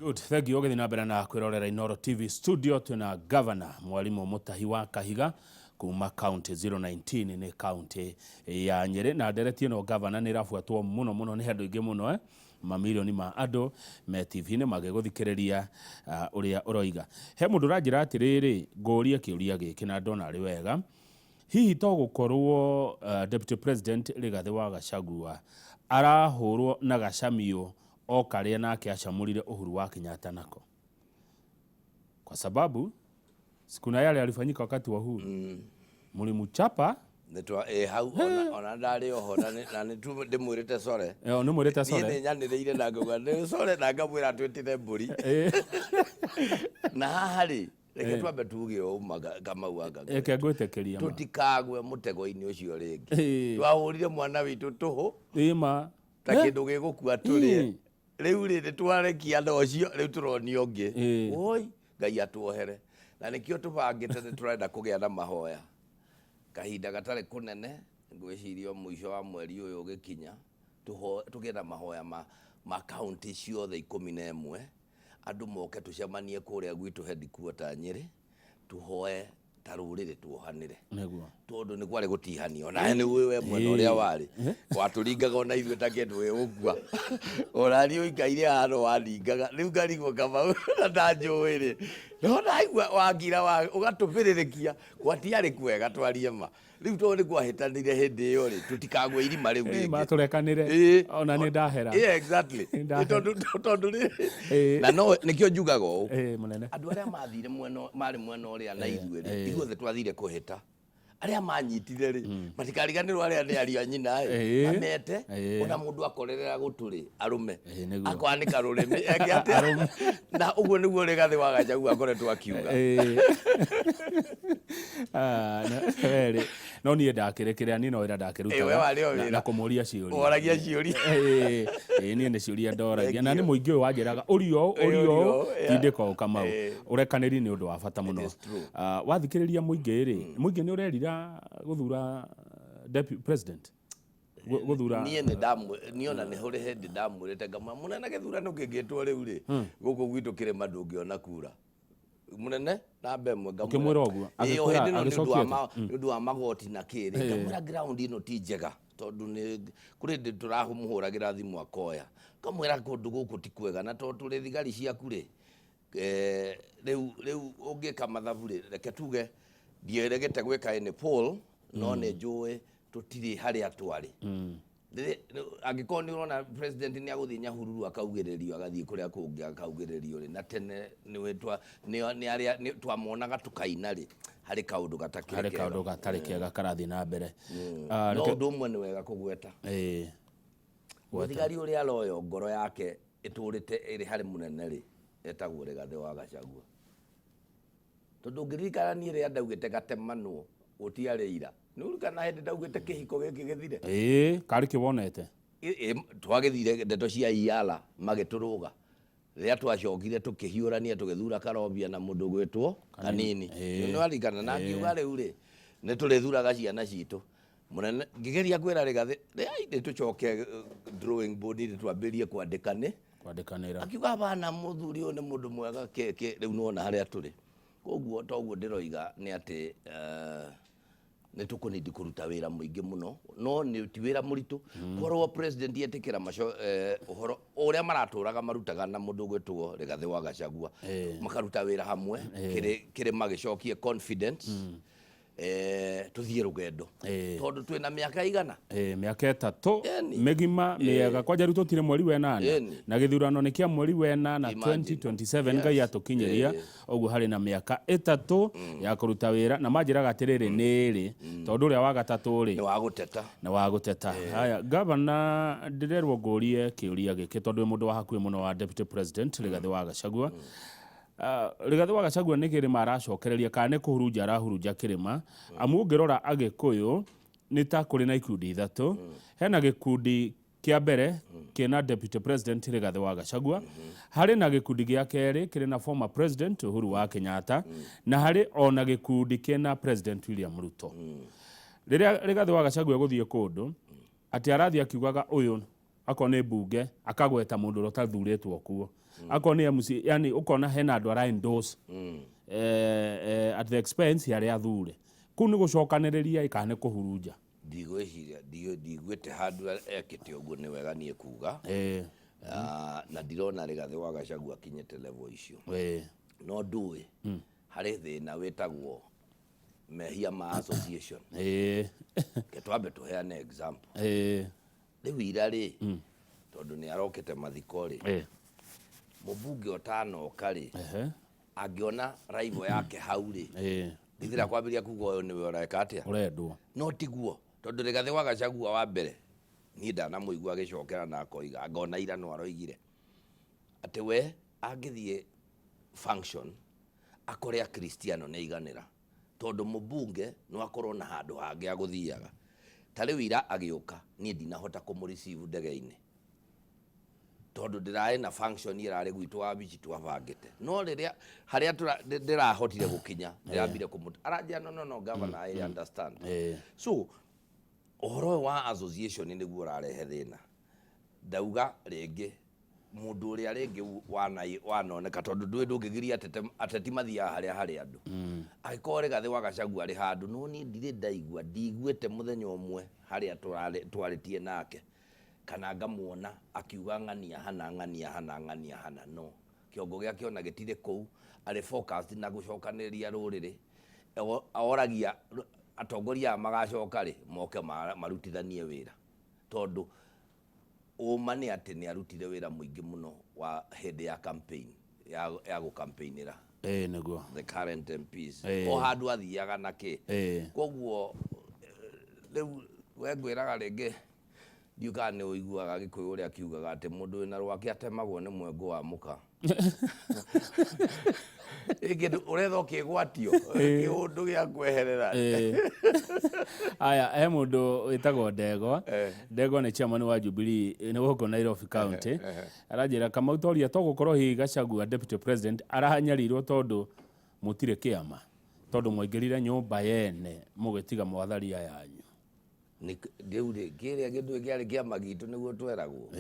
Good, thank you. Ogethi na mbere na kwirorera Inooro TV studio tuna governor Mwalimu Mutahi wa Kahiga kuma county 019 ni county ya Nyeri na ndereti no governor ni rafuatwo muno ni handu ingi muno mamilioni ma andu me TV-ini mageguthikireria uria uroiga. He mundu ranjira atiriri nguria kiuria giki na ndona ari wega. Hihi to gukorwo Deputy President Rigathi wa Gachagua arahurwo na gacamio o karia nake acamurire Uhuru wa Kenyatta nako, kwa sababu sikuna yale alifanyika wakati wa Uhuru mulimuchapa netwa hau ona ndari oho na nitu ndimwirite sore nimwirite sore ni nyaniriire na nguga ni sore na ngamwira twitire mburi na hahari reke twambe tuge o Kamau anga eke ngwetekeria ma tutikagwe mutego-ini ucio ringi twahurire mwana witu tuhu ima ta kindu gigukua turie riu riri twarekia ndocio riu turonio ngi oi Ngai atuohere na nikio tubangite ni turenda kugia na mahoya kahinda gatari kunene ngwicirio muico wa mweri uyu ugikinya tugie na mahoya ma county ciothe 11 andu moke tucemanie kuria gwitu headquarter Nyeri tuhoe tarurire tuohanire neguo tondu ni kwari gutihanio na ni we mwena uria wari waturingaga ona ithuĩ ta kindu we ugwa orari uikaire haro waringaga riu ngarigwo Kamau na ndanjũĩ ndona igua wagira ugatũbĩrĩrĩkia gwatiarĩ kwega twarie ma riu to ni kwahitanire hindi iyo ri tutikagwe irima riu ringi maturekanire ona ni ndahera exactly tondu na no nikio njugaga ũũ munene andu aria mathire mari mwena uria na ithuĩ ri ithuothe twathire kuhita aria manyitire ri matikariganirwo aria ni aria nyina amete ona mundu akorerera guturi arume akwanika rurimi eke na uguo niguo Rigathi wa Gachagua akoretwo akiuga no nie ndakirekerea ni no ira ndakiruta na kumuria ciuria oragia ciuria nie ni ciuria ndoragia na ni muingi uyu wanjiraga urio tindiko Kamau urekaniri ni undu wa bata muno wathikiriria muingi ri muingi ni urerira guthura Deputy President guthura nie niona ni hore hendi ndamwirite ngama munene githurano kingitwo riu ri guku gwitu kirima ndungiona kura munene na mbemwe ngamwira ukimwira oguo agikora ndu wa magoti na kiri ngamwira ground ino ti njega tondu ni kuri ndi turahumuhuragira thimu akoya ngamwira kundu guku ti kwega na tondu ri thigari ciaku ri riu ungika mathabu ri reke tuge ndieregete gwika ni poll no ne njui tutiri hari atwari angĩkorwo nĩ ũrona president nĩ agũthiĩ Nyahururu akaugĩrĩrio agathiĩ kũrĩa kũngĩ akaugĩrĩrio rĩ na tene nĩ arĩa twamonaga tukaina rĩ harĩ kaũndũ gatarĩ kega karathiĩ na mbere no ũndũ ũmwe nĩ wega kũgweta mũthigari ũrĩa aroyo ngoro yake ĩtũrĩte ĩrĩ harĩ mũnene rĩ etagwo Rigathi wa Gachagua tondu ngĩririkana niĩ rĩrĩa ndaugĩte gatemanwo gũtiarĩ ira nurikana hindi ndaugite kihiko giki githire kari kibonete twagithire ndeto cia iala magituruga ria twacokire tukihiurania tugithura Karobia na mundu gwitwo Kanini no arikana na ngiuga riu ri ni turithuraga ciana citu munene ngigeria kwira Rigathi ri tucoke drawing board ri twambirie kwandikanira akiuga bana muthuri uyu ni mundu mwega riu nona haria turi koguo toguo ndiroiga ni ati ni tukunidi kuruta wira muingi muno no ni ti wira muritu korwo president yetikira maco uhoro uria maraturaga marutaga na mundu gwetwo Rigathi wa Gachagua makaruta wira hamwe kire magicokie confidence tuthie rugendo tondu twina miaka igana miaka 3 megima miega kwa jaru tutire mweri we 8 na githurano ni kia mweri we 8 na 2027 Ngai atukinyeria oguo hari na miaka 3 ya kuruta wira na majiraga atiriri niri tondu uria wa gatatu ri na waguteta haya governor ndirerwo ngurie kiuria giki tondu mundu wa hakuhi muno wa Deputy President Rigathi wa Gachagua Rigathi wa Gachagua ni kirima aracokereria kana kuhurunja arahurunja kirima amu ngirora Agikuyu ni ta kuri na ikundi ithatu hena gikundi kia mbere kina Deputy President Rigathi wa Gachagua hari na gikundi gia keri kiri na former President Uhuru wa Kenyatta na hari ona gikundi kina President William Ruto riria Rigathi wa Gachagua guthie kundu ati arathi akiugaga uyu ako nĩ mbunge akagweta mũndũ ũrĩa ũtathurĩtwo kuo ako nĩ MC yani ukona hena andũ ara endorse at the expense ya arĩa athure kũu nĩ gũcokanĩrĩria ikane kũhurunja ndigwĩciria ndigwĩte handũ ekĩte ũguo nĩ wega niĩ kuga na ndirona Rigathĩ wa Gachagua akinyĩte level icio no ndũĩ harĩ thĩna wĩtagwo mehia ma association ke twambe tũheane example rĩu ira rĩ tondũ nĩ arokĩte mathiko rĩ mũmbunge ũtanoka rĩ angĩona rival yake hau rĩ ndithira kwambĩrĩria kuga ũyũ nĩwe ũreka atĩa ũrendwo no tiguo tondũ Rigathĩ wa Gachagua wa mbere niĩ ndanamũigua agĩcokera na akoiga ngona ira no aroigire atĩ we angĩthiĩ function akore Cristiano nĩ iganĩra tondũ mũmbunge no akorwo na handũ hangĩ agũthiaga ta rĩu ira agĩũka niĩ ndinahota kũmũreceive ndege-inĩ tondũ ndĩraĩ na function ĩrarĩ gwitũ wa bici twabangĩte no rĩrĩa harĩa ndĩrahotire gũkinya ndĩrambire aranjia no governor I understand so ũhoro wa association nĩguo ũrarehe thĩna ndauga rĩngĩ mũndũ ũrĩa rĩngĩ wanoneka tondũ ndũngĩgiria ateti mathiaga harĩa andũ agĩkorwo Rigathĩ wa Gachagua arĩ handũ no niĩ ndirĩ ndaigua ndigwĩte mũthenya ũmwe harĩa twarĩtie nake kana ngamuona akiuga ng'ania hana no kĩongo gĩake ona gĩtirĩ kũu arĩ focused na gũcokanĩrĩria rũrĩrĩ oragia atongoria magacoka rĩ moke marutithanie wĩra tondũ ũma nĩ atĩ nĩ arutire wĩra mũingĩ mũno wa hĩndĩ ya campaign ya gũkampeinĩra nĩguo the current MPs o handũ athiaga na kĩ koguo rĩu we ngwĩraga rĩngĩ ndiuka nĩ ũiguaga Gĩkũyũ ũrĩa akiugaga atĩ mũndũ wĩna rwake atemagwo nĩ mwengo wa mũka kĩndũ ũretha ũkĩgwatio kĩũndũ gĩa kweherera aya he mũndũ wĩtagwo Ndegwa nĩ chairman wa Jubilee nĩ gũkũ Nairobi County aranjĩra Kamau toria tũgũkorwo hihi Gachagua deputy president arahanyarirwo tondũ mũtirĩ kĩama tondũ mwaingĩrire nyũmba yene mũgĩtiga mwatharia yanyu ndiure kĩrĩa gĩtwe kĩarĩ kĩama gitũ nĩguo tweragwo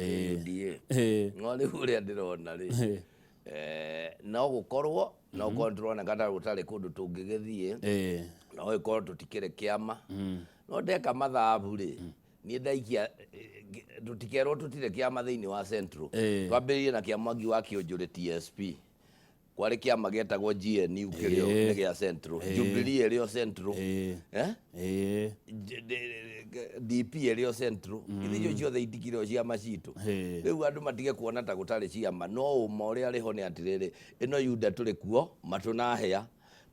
no rĩu ũrĩa ndĩrona rĩ no gũkorwo no control na kada gũtarĩ kũndũ tũngĩgĩthiĩ no gũkorwo tũtikĩrĩ kĩama no ndeka mathabu rĩ niĩ ndaikia tũtikerwo tũtirĩ kĩama thĩinĩ wa Central twambĩrĩrie na kĩama wa Kĩũnjũrĩ TSP kwarĩ kĩama gĩetagwo GNU kĩrĩo nĩ gĩa Central Jubilee ĩrĩo Central DP ĩrĩo Central ithiĩ ciothe itikire ciama citũ rĩu andũ matige kuona ta gũtarĩ ciama no ũma ũrĩa arĩho nĩ atĩrĩrĩ ĩno yuda tũrĩ kuo matũnahĩa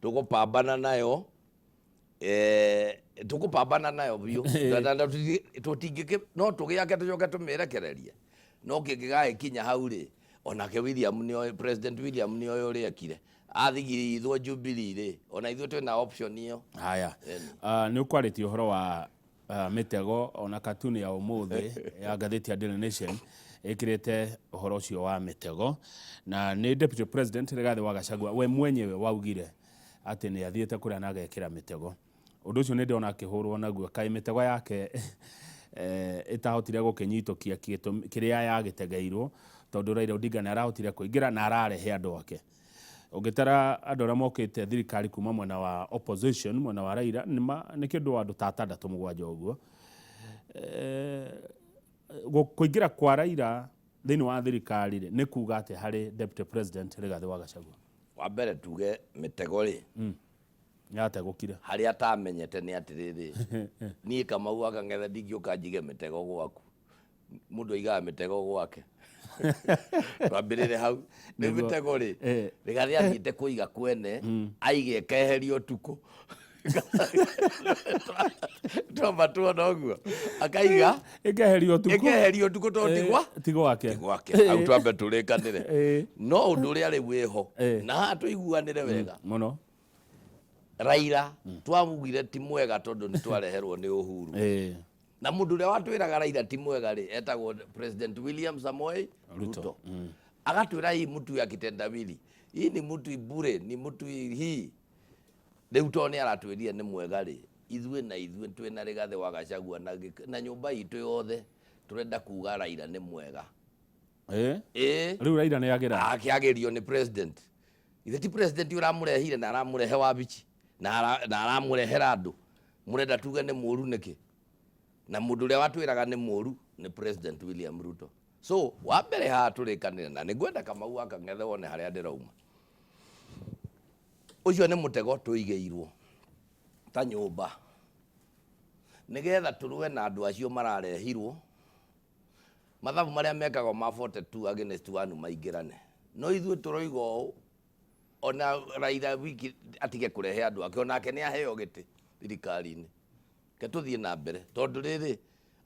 tũgũpambana nayo tũgũpambana nayo biũ tũtingĩkĩ no tũgĩake tũcoke tũmĩrekererie no kĩngĩgagĩkinya hau rĩ onake President William nĩoĩ ũrĩa ekire athigirithwo Jubilee rĩ ona ithuĩ twĩna option ĩyo haya nĩ ũkwarĩtie ũhoro wa mĩtego ona katuni ya ũmũthĩ ya ngathĩti ya Daily Nation ĩkĩrĩte ũhoro ũcio wa mĩtego na nĩ deputy president Rigathĩ wa Gachagua we mwenyewe waugire atĩ nĩ athiĩte kũrĩa na agekĩra mĩtego ũndũ ũcio nĩ ndĩona akĩhũrwo naguo kaĩ mĩtego yake ĩtahotire gũkĩnyitũkia kĩrĩa yagĩtegeirwo tondũ Raila Odinga nĩ arahotire kũingĩra na ararehe andũ ake ũngĩtara andũ arĩa mokĩte thirikari kuma mwena wa opposition mwena wa Raila nĩ kĩndũ andũ ta 6-7 ũguo kũingĩra kwa Raila thĩinĩ wa thirikari nĩ kuga atĩ harĩ deputy president Rigathĩ wa Gachagua wa mbere tuge mĩtego rĩ yategũkire harĩa atamenyete nĩ atĩrĩrĩ niĩ Kamau akang'ethe ndingĩũka njige mĩtego gwaku mũndũ aigaga mĩtego gwake twambĩrĩre hau nĩ mĩtego rĩ Rigathĩ athiĩte kũiga kwene aige ekeherio ũtukũ twamba tuona ũguo akaiga ekeherio ũtukũ tondũ ti gwake hau twambe tũrĩkanĩre no ũndũ ũrĩa rĩu wĩho na haha tũiguanĩre wega mũno Raila twamugire ti mwega tondũ nĩ twareherwo nĩ Uhuru na mũndũ ũrĩa watwĩraga Raila ti mwega rĩ etagwo President William Samoei Ruto agatwĩra hii mtu ya kitendawili hii ni mtu bure ni mtu hii rĩu to nĩ aratwĩrire nĩ mwega rĩ ithuĩ twĩna Rigathĩ wa Gachagua na nyũmba itũ yothe turenda kuga Raila ni mwega riu Raila ni agira akiagirio ni president ithe ti president uramurehire na aramurehe wabici na aramurehera andu murenda tuge ni muru niki na mundu uria watwiraga ni muru ni President William Ruto. So wa mbere ha turikanire na nigwenda Kamau akang'ethe wone haria ndirauma ucio ni mutego tuigeirwo ta nyumba nigetha turue na andu acio mararehirwo mathabu maria mekagwo ma 42 against 1 maingirane no ithuĩ turoiga ũũ ona Raila wiki atige kurehe andu ake onake ni aheo giti thirikari-inĩ ke tuthie na mbere tondu riri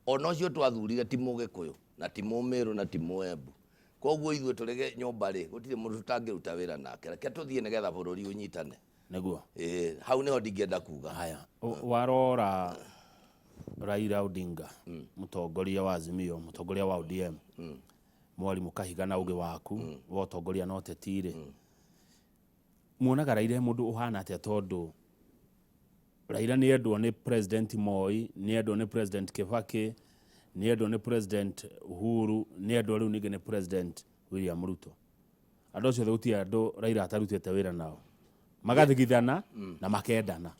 ona ucio twathurire ti Mũgĩkũyũ na ti Mũmĩrũ na ti Mũembu koguo ithuĩ turege nyumba ri gutire mundu tutangiruta wira nake ke tuthie nigetha bururi unyitane niguo hau niho ndingĩenda kuga haya warora Raila Odinga mutongoria wa Azimio mutongoria wa ODM Mwalimu Kahiga na uge waku wa utongoria no tetire muonaga Raila mundu uhana atia tondu Raila ni endwo ni President Moi ni endwo ni President Kibaki ni endwo ni President Uhuru ni endwo riu ningi ni President William Ruto andu acio thuti andu Raila atarutite wira nao magathigithana na makendana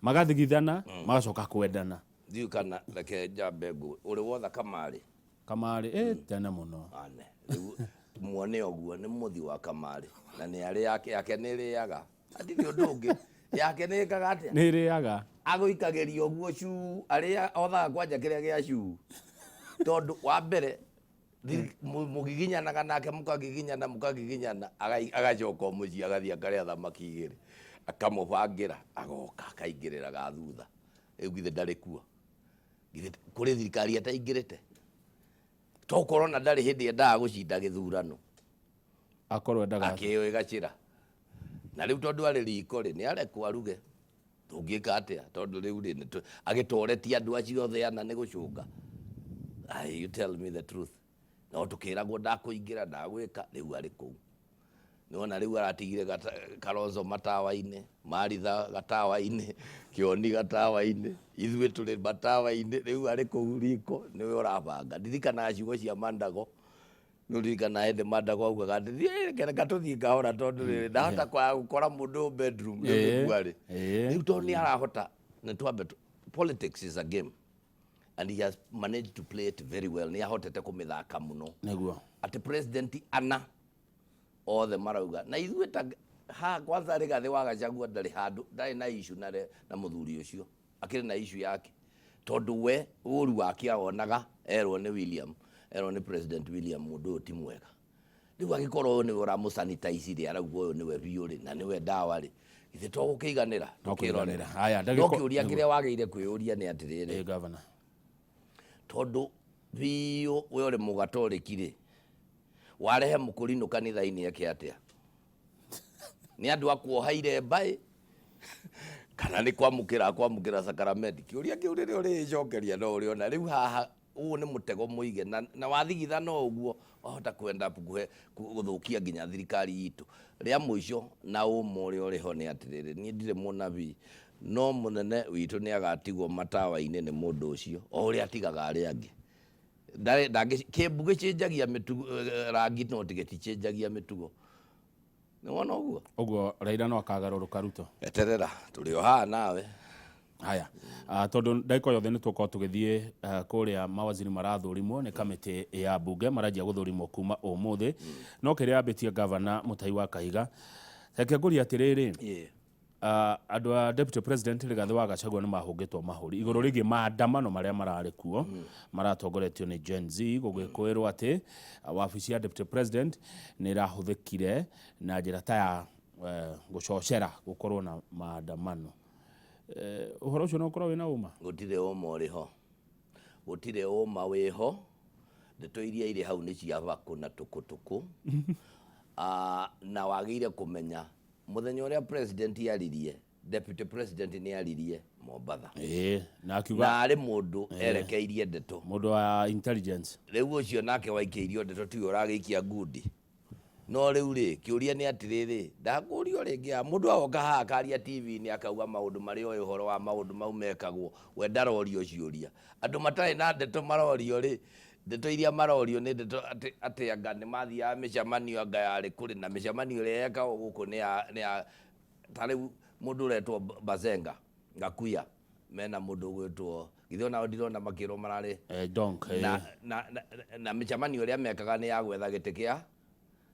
magathigithana magacoka kwendana thiu kana reke njambengu uri wotha Kamari tena muno ane muone oguo ni muthi wa Kamari na ni ari yake ni riaga atithio ndungi yake ni kagatia ni riaga aguikageria oguo cu ari othaga kwanja kiria gia cu tondu wa mbere mugiginyanaga nake mukagiginyana agacoka muci agathii akaria thamaki igiri akamubangira agoka akaingiriraga thutha githe ndari kuo githe kuri thirikari ataingirite to korona ndari hindi endaga gucinda githurano akorwo endaga akio igacira na riu tondu ari riko ri ni arekwo aruge tungika atia tondu riu ri agitoretia andu acio othe ana ni gucunga you tell me the truth no tukiragwo ndakuingira ndagwika riu ari kuu niona riu aratigire Kalonzo matawa-ini Maritha gatawa-ini Kioni gatawa-ini ithuĩ turi matawa-ini riu ari kuu riko niwe urabanga ndirikana ciugo cia Mandago ndirikana hĩndĩ Mandago augaga reke tuthie kahora tondu rĩrĩ ndahota gukora mundu bedroom riu tondu ni arahota ni twambe politics is a game and he has managed to play it very well ni ahotete kumithaka muno niguo ati president ana othe marauga na ithuĩ ta ha kwanza Rigathi wa Gachagua ndari handu ndari na issue na muthuri ucio akiri na issue yake tondu we uru wake aonaga erwo ni President William mundu ti mwega riu agikorwo ni uramusanitize ri arauga uyu niwe biuri na niwe ndawa ri ithe to gukiganira tukironera haya ndagiuria kiria wageire kwiuria ni atiriri governor tondu biu we uri mugatoriki ri warehe mukurino kanitha-ini yake atia ni andu akuohaire mbai kana ni kwamukira sakramenti kiuria kiu riri uri cokeria no uri ona riu haha uu ni mutego muige na wathigitha no uguo wahota kwenda guthukia nginya thirikari itu ria muico na umuri uriho ni atiriri ni ndire munabii no munene witu ni agatigwo matawa-ini ni mundu ucio o uri atigaga ari angi ndage kimbu gicenjagia mitugo rangi no tigeticenjagia mitugo ni wona uguo Raila no akagaruruka Ruto eterera turi o haha nawe haya tondu ndaiko yothe ni tuko tugithie kuria mawaziri marathurimwo ni kamiti ya bunge marajia guthurimwo kuma umuthi no kiria ambitie governor Mutahi wa Kahiga reke nguri atiriri andu a deputy president Rigathi wa Gachagua ni mahungitwo mahuri iguru rigi maandamano maria marari kuo maratongoretio ni Gen Z gugikwirwo ati wabici ya deputy president ni rahuthikire na njira ta ya gucocera gukorwo na maandamano uhoro ucio no ukorwo wina uma gutire uma uriho gutire uma wiho ndeto iria iri hau ni cia baku na tukutuku na wagire kumenya muthenya uria president yaririe deputy president ni yaririe Mombatha na akiuga na ari mundu erekeirie ndeto mundu wa intelligence riu ucio nake waikeirio ndeto ti uragikia ngundi no riu ri kiuria ni atiriri ndakurio ringi mundu agoka haha akaria TV ni akauga maundu mari o uhoro wa maundu mau mekagwo we ndarorio ciuria andu matari na ndeto marorio ri ndeto iria marorio ni ndeto ati anga ni mathia micemanio anga yari kuri na micemanio ria yekagwo guku ni tari mundu retwo Bazenga Gakuya mena mundu gwitwo githio nao ndirona makiro marari donc na micemanio ria mekaga ni ya gwetha giti kia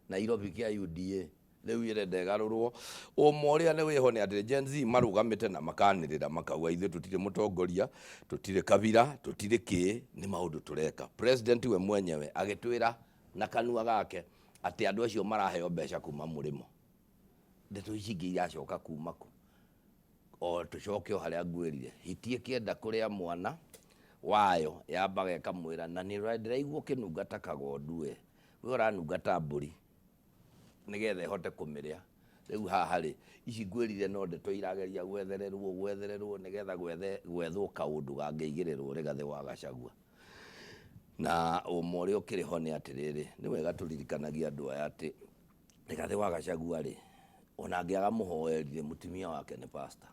Nairobi kia UDA riu irende garurwo umoria ni wiho ni ati Gen Z marugamite na makanirira makauga ithu tutire mutongoria tutire kabira tutire ki ni maundu tureka president we mwenyewe agitwira na kanua gake ati andu acio maraheo mbeca kuma murimo ndeto ici ingi iracoka kuma ku o tucoke haria ngwirire hitie kienda kuria mwana wayo yambaga ikamwira na ni ndiraigua kinungata kagondu we uranungata mburi nigetha ihote kumiria riu haha ri ici ngwirire no ndeto irageria gwethererwo nigetha gwethwo kaundu gangeigirirwo Rigathi wa Gachagua na umori ukiriho ni atiriri ni wega turirikanagia andu aya ati Rigathi wa Gachagua ri ona angiaga muhoerire mutumia wake ni pastor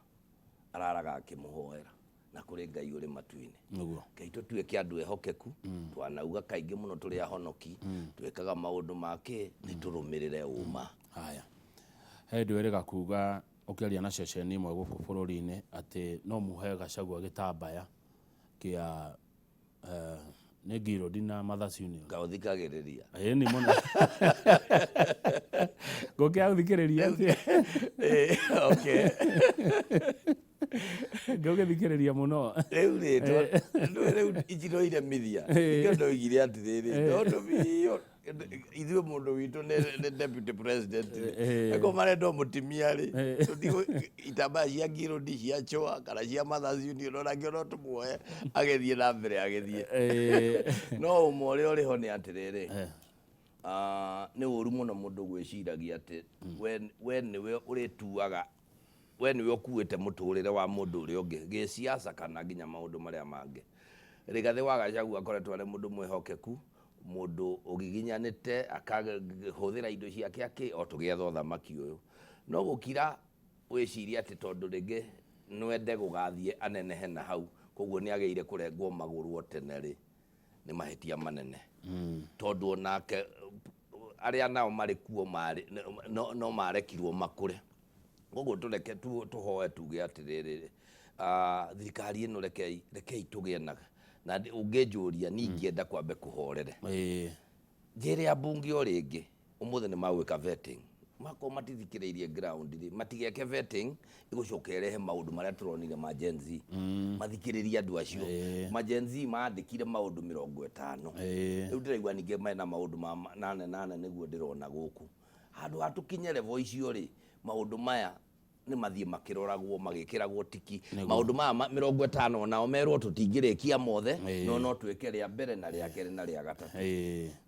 araraga akimuhoera na kuri Ngai uri matuini niguo Ngai tutuike andu ehokeku twanauga kaingi muno turi ahonoki twekaga maundu make ni turumirire uma haya hendu erega kuga ukiaria na ceceni imwe guku bururi-ini ati no muhe Gachagua gitambaya kia ni Giro dina Mothers Union ngauthikagiriria ni muno gokia uthikiriria okay Goge thikiriria muno riu riu ijiro ire mithia ndo igire atiriri ndo biyo ithuĩ mundu witu ni deputy president eko marendo mutimia ri tutiko itambaya cia Ngiro ndi cia Chua kana cia Mothers Union ona ngĩona tumuoe agithie na mbere agithie no umore uriho ni atiriri ni uru muno mundu gwiciragia ati we niwe urituaga we niwe ukuite muturire wa mundu uri ungi giciaca kana nginya maundu maria mangi Rigathi wa Gachagua akoretwo ari mundu mwihokeku mundu ugiginyanite akahuthira indo ciake aki o tugietha uthamaki uyu no gukira wiciria ati tondu ringi nwende gugathie anenehe na hau koguo ni ageire kurengwo maguru tene ri ni mahitia manene tondu onake aria nao mari kuo mari no marekirwo makure koguo tureke tuhoe tuge atiriri thirikari ino rekei tugie na ungijuria ningienda kwambe kuhorere njire abunge o ringi umuthe ni magwika vetting mako matithikiriirie ground ri matigeke vetting igucoka irehe maundu maria turonire ma Gen Z mathikiririe andu acio ma Gen Z maandikire maundu 50 riu ndiraigua ninge mena maundu ma 8 niguo ndirona guku handu hatukinye level icio ri maundu maya ni mathie makiroragwo magikiragwo tiki maundu maya 50 nao merwo tutingirikia mothe no twike ria mbere na ria keri na ria gatatu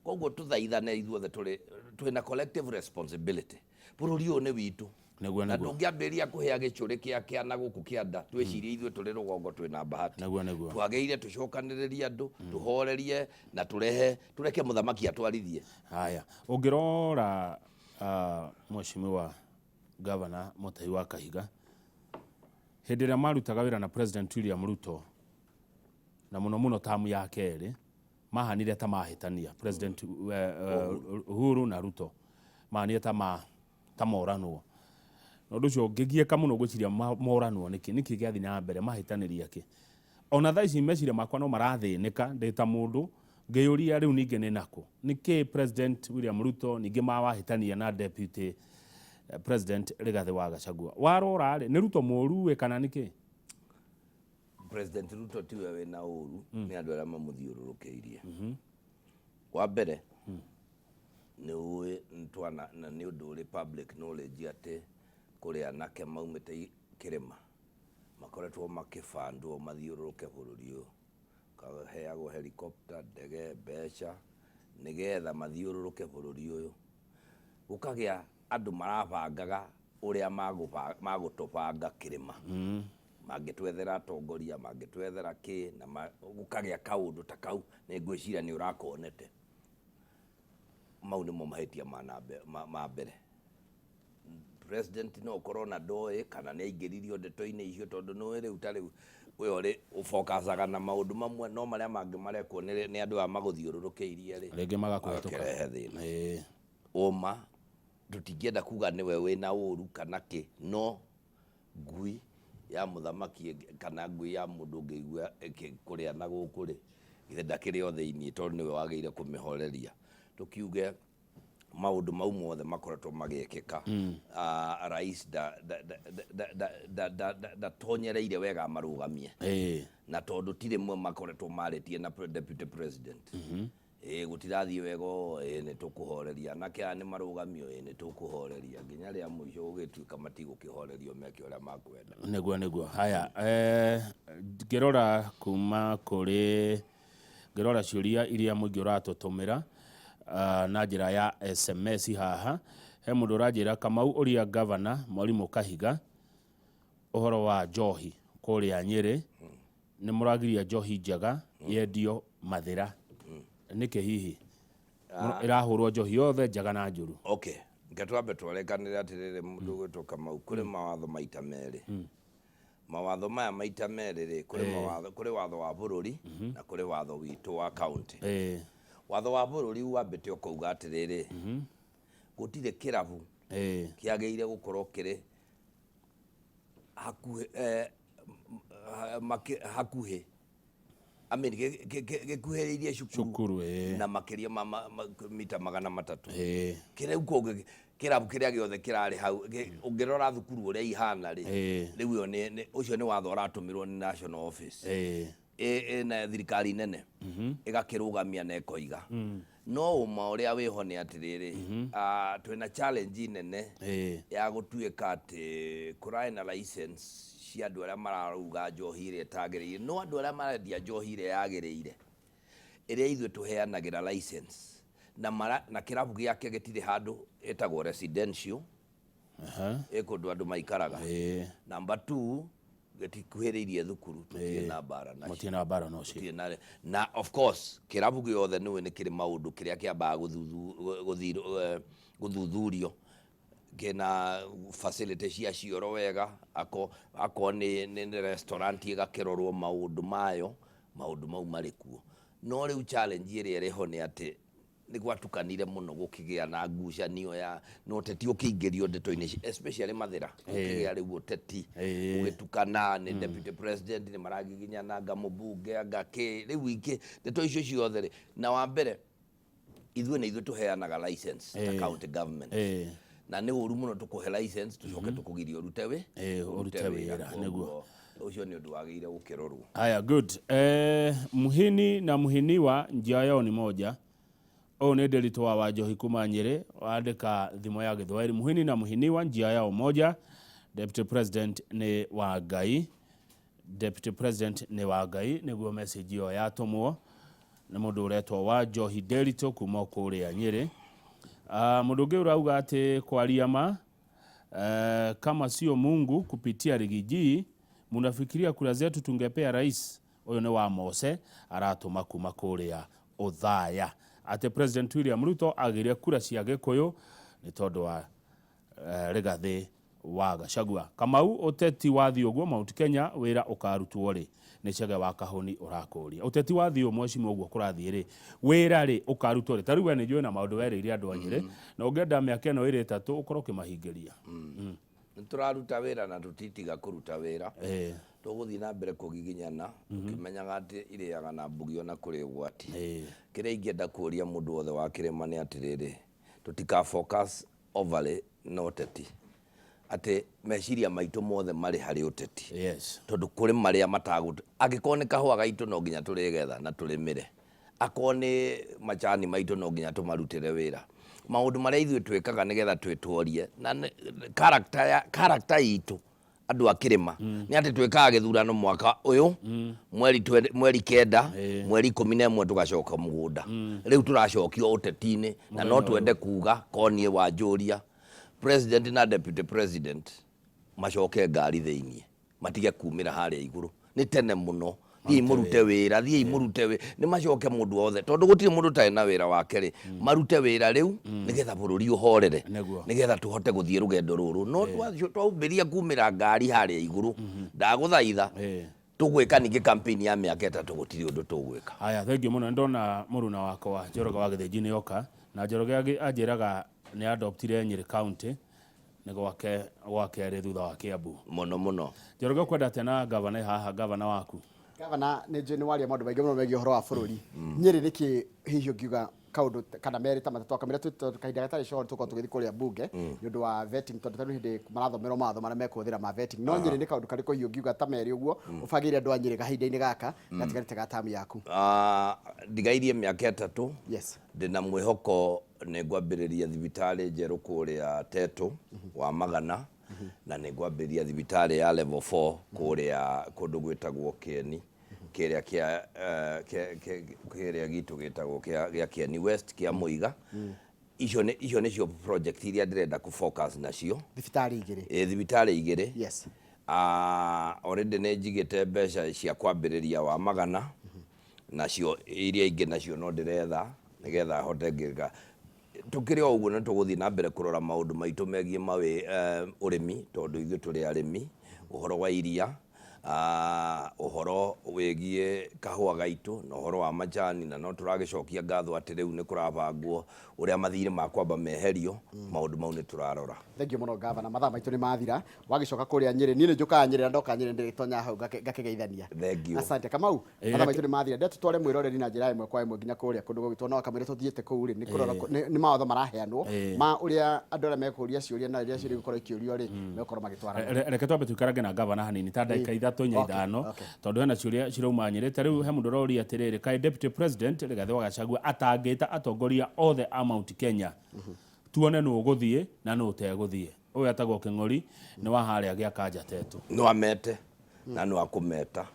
koguo tuthaithane ithuothe twina collective responsibility bururi uyu ni witu na ndungiambiria kuhea gicuri kia na guku kianda twicirie ithuĩ turi rugongo twina bahati twageire tucokaniririe andu tuhorerie na tureke muthamaki atwarithie haya ungirora mheshimiwa Governor Mutahi wa Kahiga hindi ria marutaga wira na President William Ruto na muno tamu ya keri mahanire ta mahitania President Uhuru na Ruto mahanire ta moranwo no nducio ngigieka muno gwiciria moranwo niki giathi na mbere mahitaniria ki ona thaici meciria makwa no marathinika ndita mundu ngiyuria riu ninge ni nako niki President William Ruto ninge mawahitania na Deputy President Rigathi wa Gachagua warora ri ni Ruto moru we kana niki President Ruto tiwe we na uru ni andu aria mamuthiururukeirie wa mbere ni uwe ntwana na ni undu uri public knowledge ati kuri anake maumite kirima makoretwo makifandwo mathiururuke bururi uyu kaheagwo helicopter ndege mbeca nigetha mathiururuke bururi uyu ukagia andu marabangaga uria magutubanga kirima mangitwethera atongoria mangitwethera ki na gukagia kaundu ta kau ni ngwiciria ni urakonete mau nimo mahetia ma mbere. President no corona doe kana ne igeririo ndeto-inĩ icio tondu no ri utari we ori ufokasaga na maundu mamwe no maria mangi marekwo ni andu a maguthiururukeirie ri rege magakwatuka oma tutingienda kuga niwe wina uru kana ki no ngui ya muthamaki kana ngui ya mundu ngeigua kuria na gukuri ithe ndakiri o thiini tondu niwe wageire kumihoreria tukiuge maundu mau mothe makoretwo magiekeka rais da tonyereire wega marugamie na tondu tire mwe makoretwo maritie na deputy president gutirathie wego ni tukuhoreria nake ani marugamio ni tukuhoreria nginya ria muico ugituika matigukihorerio meke uria makwenda niguo haya ngirora kuma kuri ngirora ciuria iria muingi uratutumira na njira ya SMS haha he mundu urajira Kamau uria governor Mwalimu Kahiga uhoro wa njohi kuria Nyeri ni muragiria njohi njega yendio Mathira nike hihi irahurwo njohi yothe njega na njuru. Okay, ngatwambe twarekanire atiriri mundu gwitwo Kamau kuri mawatho maita meri mawatho maya maita meri ri kuri watho wa bururi na kuri watho witu wa county watho wa bururi wambite ukauga atiriri gutire kirabu kiageire gukorwo kiri hakuhe ameni gikuheririe cukuru na makiria mita 300 kireu koge kirabu kiria giothe kirari hau ungirora thukuru uria ihana ri riu yo ni ucio ni watho uratumirwo ni national office na thirikari nene igakirugamia na ekoiga no uma uria wiho ni atiriri twina challenge nene ya gutuika ati kurai na license cia andu aria mararuga njohi iria itagereire no andu aria marendia njohi iria yagereire iria ithwe tuheanagira license na kirabu giake gitire handu etagwo residential ekundu andu maikaraga number 2 getikuheririe thukuru tutie na bara na mutie na bara no cio na of course kirabu giothe ni kiri maundu kiria kiamba guthuthurio kena facility cia cioro wega ako ni restaurant igakirorwo maundu mayo maundu mau marikuo no riu challenge iri riho ni ati ni gwatukanire muno gukigia na ngucanio ya no teti ukiingirio ndeto-ini especially Mathira ukigia riu uteti ugitukana ni deputy president ni maragiginya na ngamubunge agake riu iki ndeto icio ciothe na wa mbere ithuĩ tuheanaga license ta county government na ni uru muno tukuhe license tucoke tukugiria urute wira niguo ucio ni undu wageire gukirorwo. Haya, good. Muhini na muhiniwa njia yao ni moja. Ni Nderitu wa njohi kuma Nyeri waandika thimo ya Githwairi. Muhini na muhiniwa njia yao moja. Deputy President ni Wangai. Deputy President ni Wangai niguo message yo yatumwo na mundu uretwo wa njohi Nderitu kuma kuria Nyeri. Mundu ungi urauga ati kwaria ma kama sio Mungu kupitia Rigiji munafikiria kura zetu tungepea rais. Uyu ni wa Mose aratuma kuma kuria Uthaya. Ati President William Ruto agiria kura cia Gikuyu ni tondu wa Rigathi wa Gachagua. Kamau uteti wathi uguo Mount Kenya wira ukarutwo ri ni Chege wa Kahuni urakuria uteti wathi umwe cimo uguo kurathi ri wira ri ukarutwo ri tariwe ni njwe na maundu werire andu anyire na ungenda miaka ino iri 3 ukorwo kimahingiria turaruta wira na tutitiga kuruta wira tuguthi na mbere kugiginyana kimenyaga ati iriaga na mbugio na kuri gwati kiria ingenda kuria mundu wothe wa kirima ni atiriri tutika focus overly no uteti ati meciria maitu mothe mari hari uteti tondu kuri maria matagut agikone kahwa gaitu no nginya turigetha na turimire akone machani maitu no nginya tumarutire wira maundu maria ithuĩ twikaga nigetha twitworie na character itu andu akirima ni ati twikaga githurano mwaka uyu mweri 9 mweri 11 tugacoka mugunda riu turacokio uteti-ini na no twende kuga konie wa njuria president na deputy president macoke ngari thiini matige kumira haria iguru ni tene muno thiĩ mũrute wĩra thiĩ mũrute wĩra nĩ macoke mũndũ othe tondũ gũtirĩ mũndũ tarĩ na wĩra wake rĩ marute wĩra rĩu nĩgetha bũrũri ũhorere nĩgetha tũhote gũthiĩ rũgendo rũrũ no twaumbĩria kumĩra ngari harĩa igũrũ ndagũthaitha tũgwĩka ningĩ campaign ya mĩaka 3 gũtirĩ ũndũ tũgwĩka. Haya thengio mũno ndona mũruna wakwa Njoroge wa Gĩthĩnji nĩ oka na Njoroge anjĩraga nĩ adoptire Nyĩrĩ county nĩ gwake rĩ thutha wa Kiambu mũno Njoroge kwenda tena governor haha governor waku governor nĩ waria maũndũ maingĩ mũno megiĩ ũhoro wa bũrũri Nyĩrĩ nĩkĩ hihi ũngiuga kaũndũ kana merĩ ta matatũ kamera kahinda gatarĩ short tũkorwo tũgĩthiĩ kũrĩa bunge nĩ ũndũ wa vetting tondũ tarĩ hĩndĩ marathomerwo matho marĩa mekũhũthĩra ma vetting no Nyĩrĩ nĩ kaũndũ karĩkũ hihi ũngiuga ta merĩ ũguo ũbagĩre andũ a Nyĩrĩ kahinda-inĩ gaka gatigarĩte ga tamu yaku ndigairie mĩaka 3 yes ndĩna mwĩhoko nĩ ngwambĩrĩria thibitarĩ njerũ kũrĩa Teto wa Magana na nĩ ngwambĩrĩria thibitarĩ ya level 4 kũrĩa kũndũ gwĩtagwo Kieni kĩrĩa gitũ gĩtagwo gĩa Kieni West kĩa Mũiga icio nĩcio project iria ndĩrenda kũ-focus nacio thibitarĩ igĩrĩ yes already nĩ njigĩte mbeca cia kwambĩrĩria wa Magana nacio iria ingĩ nacio no ndĩretha nĩgetha hote ngĩka tukiri o ũguo nĩ tũgũthiĩ na mbere kũrora maũndũ maitũ megiĩ ũrĩmi tondũ ithuĩ tũrĩ arĩmi ũhoro wa iria ũhoro wĩgiĩ kahũa gaitũ na ũhoro wa majani na no tũragĩcokia ngatho atĩ rĩu nĩ kũrabangwo ũrĩa mathirĩ makwa meherio maũndũ mau nĩ tũrarora. Thengio mũno governor mathaa maitũ nĩ mathira wagĩcoka kũrĩa Nyĩrĩ niĩ nĩ njũkaga Nyĩrĩ na ndoka Nyĩrĩ ndĩrĩtonya hau ngakĩgeithania. Thengio. Asante Kamau mathaa maitũ nĩ mathira ndeto tware mwĩroreri na njĩra ĩmwe kwa ĩmwe nginya kũrĩa kũndũ gũgĩtwo no kamere tũthiĩte kũu rĩ nĩ kũrora nĩ mawatho maraheanwo ma ũrĩa andũ arĩa mekũria ciũria na rĩrĩa ciũria gũkorwo ikĩũrio rĩ mekorwo magĩtwara. Reke twambe tũikarange na governor hanini ta ndagĩka 3-5 tondũ hena ciũria cirauma Nyĩrĩ ta rĩu he mũndũ ũroria atĩrĩrĩ kaĩ deputy president Rigathĩ wa Gachagua atangĩta atongoria othe a Mount Kenya tuone nũ ũgũthiĩ na nũ ũtegũthiĩ ũyũ atagwo Kĩng'ori nĩ wa harĩa gĩa Kanja Teto no amete na no akũmeta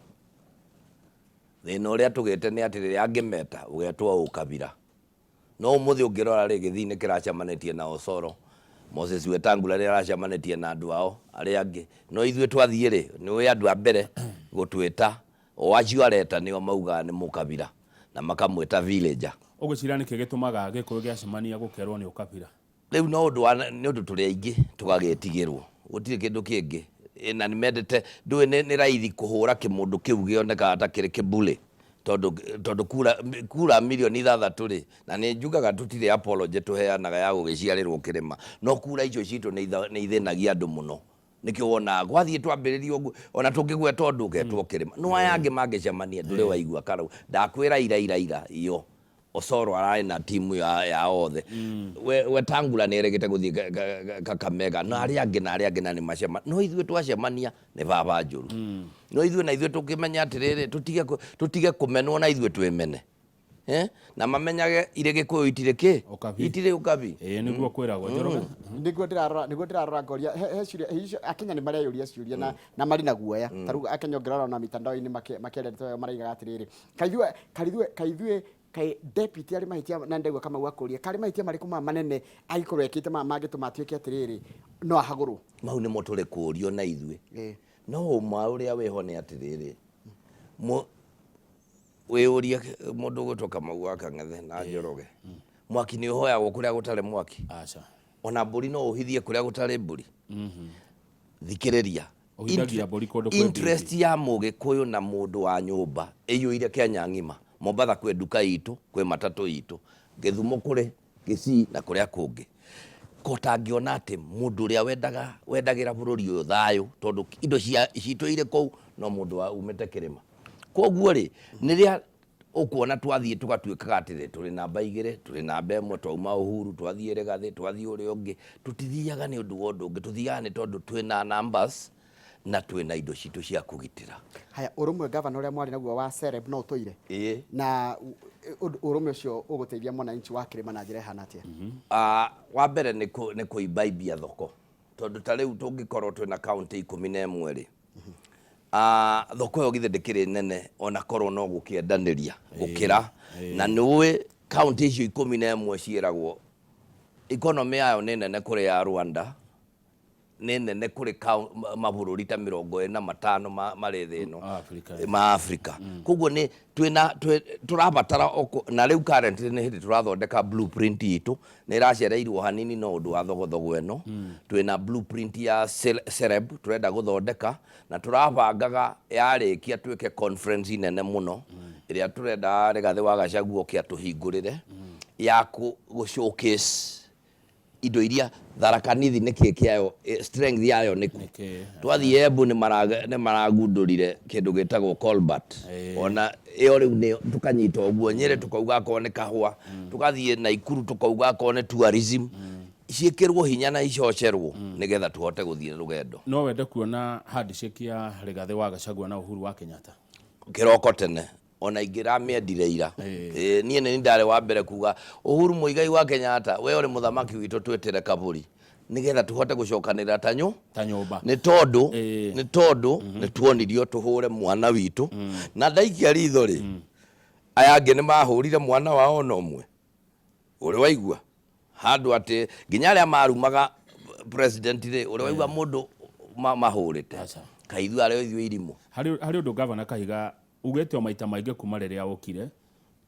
thĩna ũrĩa tũgĩte nĩ atĩ rĩrĩa angĩmeta ũgetwo ũkabira no ũmũthĩ ũngĩrora rĩ Gĩthii nĩ kĩracemanĩtie na Osoro Moses Wetangula rĩrĩa aracemanĩtie na andũ ao arĩa angĩ no ithuĩ twathiĩ rĩ nĩ andũ a mbere gũtwĩta o acio areta nĩo mauga nĩ mũkabira na makamwĩta villager ũgĩcira nĩkĩ gĩtũmaga Gĩkũyũ gĩacemania gũkerwo nĩ ũkabira rĩu no ũndũ tũrĩ aingĩ tũgagĩtigĩrwo gũtirĩ kĩndũ kĩngĩ na nĩmendete ndũĩ nĩ raithi kũhũra kĩmũndũ kĩu gĩonekaga ta kĩrĩ kĩbule tondũ kura milioni 6 rĩ na nĩ njugaga tũtirĩ apology tũheanaga ya gũgĩciarĩrwo kĩrĩma no kura icio citũ nĩ ithĩnagia andũ mũno nikio wona gwathiĩ twambĩrĩria ũguo ona tũngĩgweta ũndũ ũgetwo kĩrĩma no aya angĩ mangĩcemania ndũrĩ waigua karau ndakwĩra ira iyo Osoro ararĩ na timu ya othe Wetangula nĩ erĩgĩte gũthiĩ Kakamega no arĩa angĩ na nĩ macema no ithuĩ twacemania nĩ baba njũru no ithuĩ tũkĩmenya atĩrĩrĩ tũtige kũmenwo na ithuĩ twĩmene na mamenyage irĩ Gĩkũyũ itirĩ ũkabi nĩguo kwĩragwo Njoroge nĩguo ndĩrarora ngoria he ciũria Akenya nĩ mareyũria ciũria na marĩ na guoya tarĩu Akenya ũngĩrora na mitandao-inĩ makĩendete maraigaga atĩrĩrĩ kaithuĩ kai deputy ari mahitia na ndegwa kama wakũria kari mahitia marĩkũ manene agĩkorwo ekĩte mangĩtũma atuĩke atĩrĩrĩ no ahagũrwo mau nĩ mo tũrĩ kũrio na ithuĩ no ũma ũrĩa weho nĩ atĩrĩrĩ wĩũrie mũndũ gũtoka mau wa Kang'ethe na Njoroge mwaki nĩ ũhoyagwo kũrĩa gũtarĩ mwaki ona mbũri no ũhithie kũrĩa gũtarĩ mbũri thikĩrĩria interest ya Mũgĩkũyũ na mũndũ wa nyũmba ĩiyũire Kenya ng'ima Mombatha kwĩ nduka itũ kwĩ matatũ itũ Gĩthumo kũrĩ Gĩcii na kũrĩa kũngĩ kotangĩona atĩ mũndũ ũrĩa wendagĩra bũrũri ũyũ thayũ tondũ indo citũ irĩ kũu no mũndũ wa umĩte kĩrĩma koguo rĩ nĩrĩa ũkuona twathiĩ tũgatuĩkaga atĩrĩ tũrĩ namba 2 tũrĩ namba 1 twauma Uhuru twathiĩ Rigathĩ twathiĩ ũrĩa ũngĩ tũtithiaga nĩ ũndũ wa ũndũ ũngĩ tũthiaga nĩ tondũ twĩna numbers na twĩna indo citũ cia kũgitĩra. Haya ũrũmwe governor ũrĩa mwarĩ naguo wa Sereb no ũtũire na ũrũmwe ũcio ũgũteithia mwananchi wa Kĩrĩma na njĩra ihana atĩa? Wa mbere nĩ kũibaibia thoko tondũ ta rĩu tũngĩkorwo twĩna kaunti 11 rĩ thoko ĩyo githĩ ndĩkĩrĩ nene ona korwo no gũkĩendanĩria gũkĩra na nĩũĩ kaunti icio 11 ciĩragwo economy yayo nĩ nene kũrĩ ya Rwanda nä nene kå rä mabå rå ri ta 45 marä thä no ma Afrika koguo nä tå rabatara na rä u currently nä hä ndä tå rathondeka blueprint itå nä iracereirwo hanini no å ndå wa thogothogo ä no twä na blueprint ya CEREB tå renda gå thondeka na tå rabangaga yarä kia twä ke conference nene må no ä rä a tå renda Rigathĩ wa Gachagua oke atå hingå rä re ya gå showcase indo iria Tharaka Nithi nä kä kä strength yayo nä twathiä Embu nä maragundå rire kä ndå gä tagwo Colbert ona ä yo rä u nä tå kanyita å guo Nyeri tå kauga akorwo nä kahåa tå gathiä Naikuru tå kauga akorwo nä tourism ciäkä rwo hinya na icocerwo nä getha tå hote gå thiä rå gendo. No wende kuona handshake ya Rigathĩ wa Gachagua na Uhuru wa Kenyatta kä roko tene ona ingä ramä endire ira niä nä ndarä wa mbere kuga Uhuru Muigai wa Kenyatta we å rä må thamaki witå twä tä re kabå ri nä getha tå hote gå cokanä ra ta nyåmba nä tondå nä tuonirio tå hå re mwana witå na ndaikia ritho rä aya angä nä mahå rire mwana wao no mwe å rä waigua handå atä nginya arä a marumaga president rä å rä waigua må ndå mahå rä te kaithu arä o ithuä irimå harä å ndå Gavana Kahiga ugete o maita maingä kuma rä rä a åkire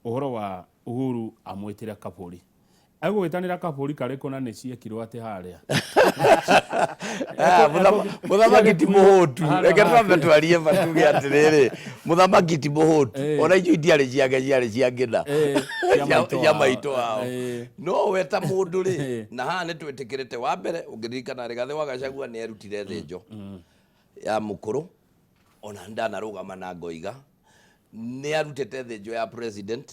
å horo wa Uhuru amwä tä re kabå egå gä tanä ra kabå karä kå na nä ciekirwo atä harä a må thamaki ti må hå tu reke twambe twarie matuge atä rä rä må thamaki ti må hå tu ona icio itiarä ciake ciarä cia ngä na cia maitå wao no we ta må ndå rä na haha nä twä tä kä rä te wa mbere å ngä ririkana Rigathĩ wa Gachagua nä erutire thä njo ya må kå rå ona ndanarå gama na ngoiga nä arutä te thä njo ya president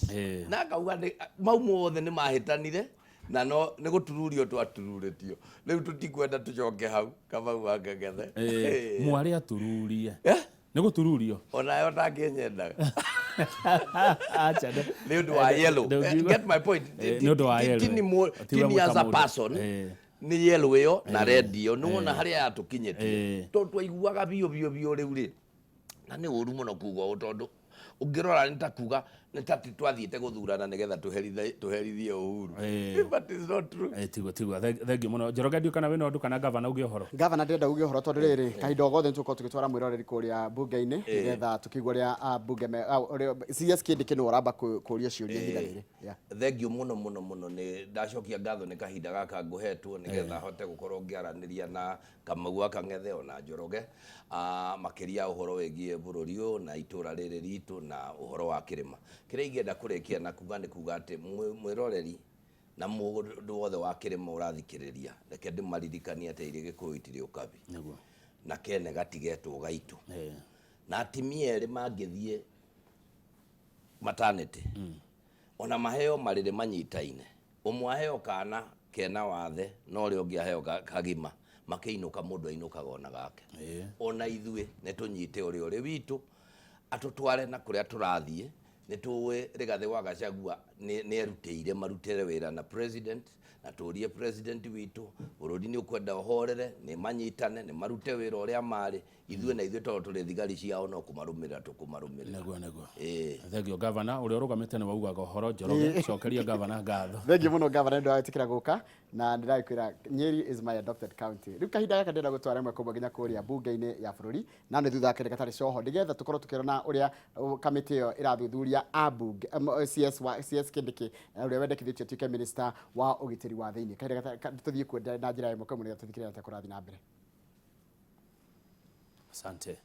na akauga mau mothe nä mahätanire na no nä gå tururio twatururä tio rä u tå tikwenda tå coke hau Kamau wa Ngengethe mwarä atururie nä gå tururio onayo ndangä nyendaga nä å ndå wa yellow get my point tini as a person nä yellow ä yo na red ä yo nä wona harä a yatå kinyä tie tondå twaiguaga biå rä u rä na nä å ru må no kuga å tondå å ngä rora nä ta kuga nä ta twathiä te gå thurana nä getha tå herithie Uhuru tigwo thengio må no Njoroge ndiå kana wä na å ndå kana Gavana uge å horo Gavana ndenda uge å horo tondå rä rä kahinda gothe nä tå korwo tå gä twara mwä roreri kå rä a mbunge-inä nä getha tå kä igua rä a mbunge CS kä ndä kä nä å ramba kå ria ciå ria ihinda rä rä thengio må no nä ndacokia ngatho nä kahinda gaka ngå hetwo nä getha hote gå korwo ngä aranä ria na Kamau wa Kang'ethe ona Njoroge makä ria å horo wä giä bå rå ri å na itå ra rä rä ritå na å horo wa kä rä ma kä rä a ingä enda kå rä kia na kuga nä kuga atä mwä roreri na må ndå wothe wa kä rä ma å rathikä rä ria reke ndä maririkanie atä irä gä kå itirä å kabi na kene gatigetwo gaitå na atimia erä mangä thiä maternity ona maheo marä rä manyitaine å mwe aheo kana kena wathe no rä å ngä aheo kagima makä inå ka må ndå ainå kaga ona gake ona ithuä nä tå nyite å rä å rä witå atå tware na kå rä a tå rathiä nä tå Rigathĩ wa Gachagua nä erutä ire marutä re wä ra na president na tå rie president witå bå rå ri nä å kwenda å horere nä manyitane nä marute wä ra å rä a marä ithuä na ithuä tondå tå rä thigari ciao no kå marå mä rä ra tå kå marå mä rä ra thengio Gavana å rä a å rå gamä te nä waugaga å horo Njoroge cokeria Gavana ngatho thengio må no Gavana ndå atä kä ra gå ka na ndä rakwä ra Nyeri is my adopted county rä u kahinda gaka ndenda gå twara ĩmwe kåmwe nginya kå rä a mbunge-inä ya bå rå ri na nä thutha kä gatarä coho nä getha tå korwo tå kä rona å rä a kamä ä yo ä rathuthuria ambunge CS kä ndä kä å rä a wendekithä tio tuä ke minista wa å gä tä ri wa thä inä kahinda tå thiä kuo na njä ra ä mwe kamwe nä getha tå thikä rä ra ta kå rathiä na mbere asante